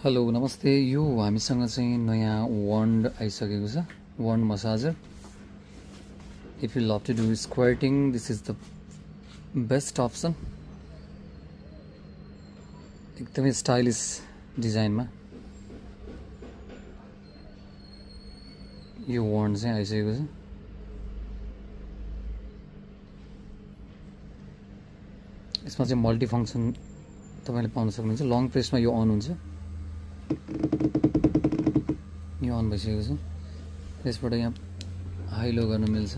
Hello नमस्ते। यो हामीसँग चाहिँ नयाँ वान्ड आइसकेको छ, wand massager. If you love to do squatting, this is the best option. एकदमै स्टाइलिस डिजाइनमा यो वान्ड चाहिँ आइसकेको छ। यसमा चाहिँ मल्टी फङ्सन तपाईँले पाउन सक्नुहुन्छ। लङ प्रेसमा यो अन हुन्छ, यो अन भइसकेको छ। यसबाट यहाँ हाई लो गर्न मिल्छ।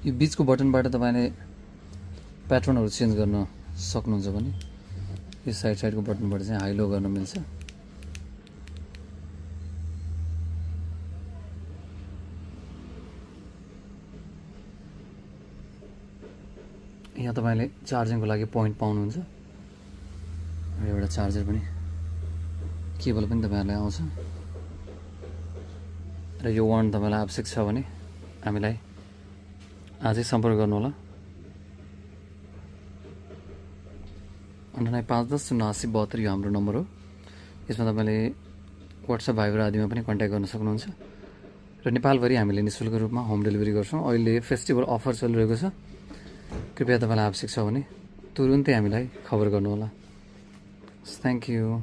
यो बिचको बटनबाट तपाईँले प्याटर्नहरू चेन्ज गर्न सक्नुहुन्छ भने यो साइडको बटनबाट चाहिँ हाई लो गर्न मिल्छ। यहाँ तपाईँले चार्जिङको लागि पोइन्ट पाउनुहुन्छ। एउटा चार्जर पनि, केबल पनि तपाईँहरूलाई आउँछ। र यो वान्ड तपाईँलाई आवश्यक छ भने हामीलाई आजै सम्पर्क गर्नुहोला। 9851078072 यो हाम्रो नम्बर हो। यसमा तपाईँले वाट्सएप, भाइबर आदिमा पनि कन्ट्याक्ट गर्न सक्नुहुन्छ। र नेपालभरि हामीले निःशुल्क रूपमा होम डेलिभरी गर्छौँ। अहिले फेस्टिभल अफर चलिरहेको छ। कृपया तपाईँलाई आवश्यक छ भने तुरुन्तै हामीलाई खबर गर्नुहोला। Thank you.